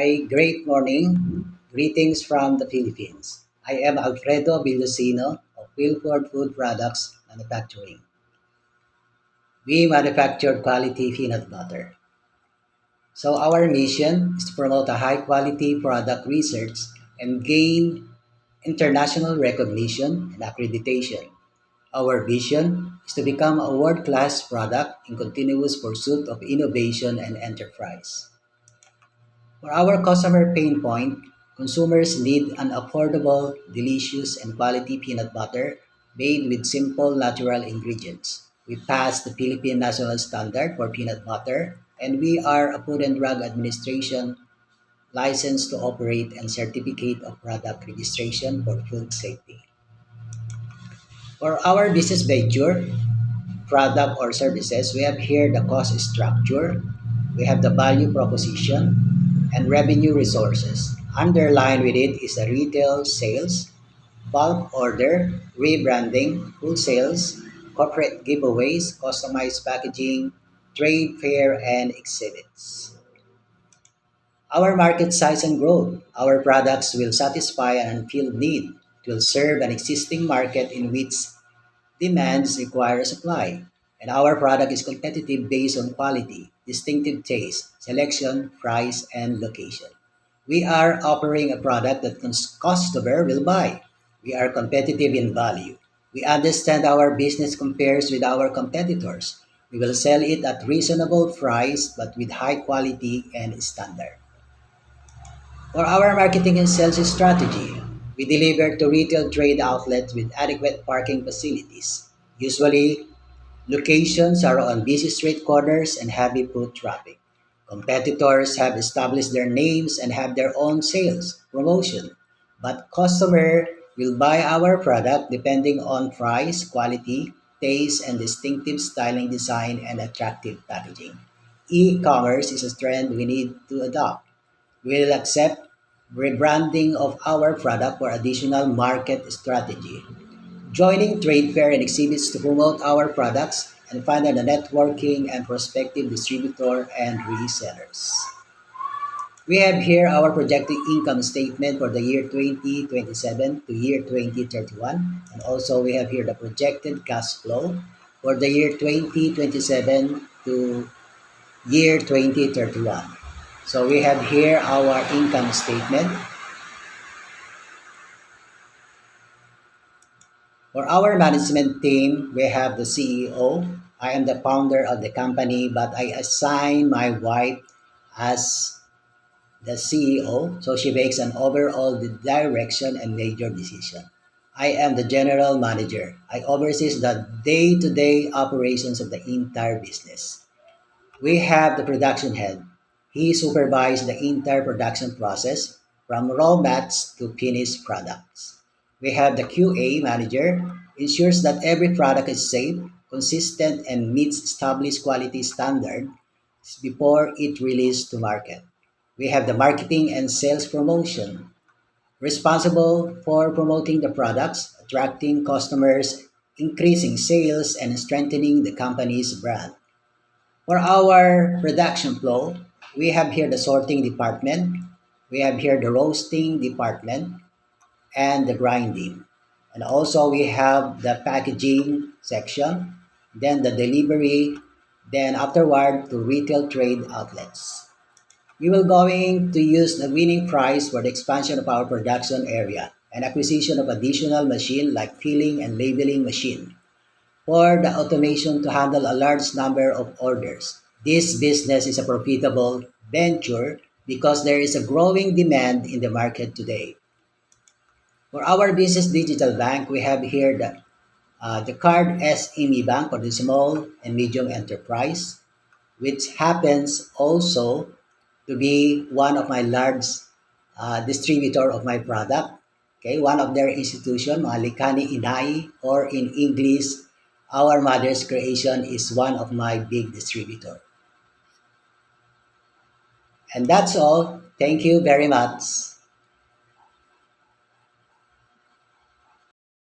Hi, great morning. Greetings from the Philippines. I am Alfredo Villosino of Wilford Food Products Manufacturing. We manufacture quality peanut butter. So our mission is to promote a high quality product research and gain international recognition and accreditation. Our vision is to become a world-class product in continuous pursuit of innovation and enterprise. For our customer pain point, consumers need an affordable, delicious, and quality peanut butter made with simple natural ingredients. We passed the Philippine National Standard for peanut butter, and we are a Food and Drug Administration licensed to operate and certificate of product registration for food safety. For our business venture, product or services, we have here the cost structure, we have the value proposition, and revenue resources. Underlined with it is the retail sales, bulk order, rebranding, wholesales, corporate giveaways, customized packaging, trade fair, and exhibits. Our market size and growth. Our products will satisfy an unfilled need. It will serve an existing market in which demands require a supply, and our product is competitive based on quality, distinctive taste, selection, price, and location. We are offering a product that customer will buy. We are competitive in value. We understand our business compares with our competitors. We will sell it at reasonable price but with high quality and standard. For our marketing and sales strategy, we deliver to retail trade outlets with adequate parking facilities. Usually, locations are on busy street corners and heavy foot traffic. Competitors have established their names and have their own sales promotion, but customer will buy our product depending on price, quality, taste, and distinctive styling design and attractive packaging. E-commerce is a trend we need to adopt. We'll accept rebranding of our product for additional market strategy. Joining trade fair and exhibits to promote our products and find the networking and prospective distributor and resellers. We have here our projected income statement for the year 2027 to year 2031. And also we have here the projected cash flow for the year 2027 to year 2031. So we have here our income statement. For our management team, we have the CEO. I am the founder of the company, but I assign my wife as the CEO, so she makes an overall direction and major decision. I am the general manager. I oversee the day-to-day operations of the entire business. We have the production head. He supervises the entire production process from raw mats to finished products. We have the QA manager, ensures that every product is safe, consistent, and meets established quality standards before it released to market. We have the marketing and sales promotion, responsible for promoting the products, attracting customers, increasing sales, and strengthening the company's brand. For our production flow, we have here the sorting department, we have here the roasting department, and the grinding. And also we have the packaging section, then the delivery, then afterward to retail trade outlets. We will going to use the winning price for the expansion of our production area and acquisition of additional machine like filling and labeling machine for the automation to handle a large number of orders. This business is a profitable venture because there is a growing demand in the market today. For our business digital bank, we have here the Card SME Bank for the small and medium enterprise, which happens also to be one of my large distributor of my product. Okay, one of their institution, Malikani Inai, or in English, Our Mother's Creation is one of my big distributor. And that's all. Thank you very much.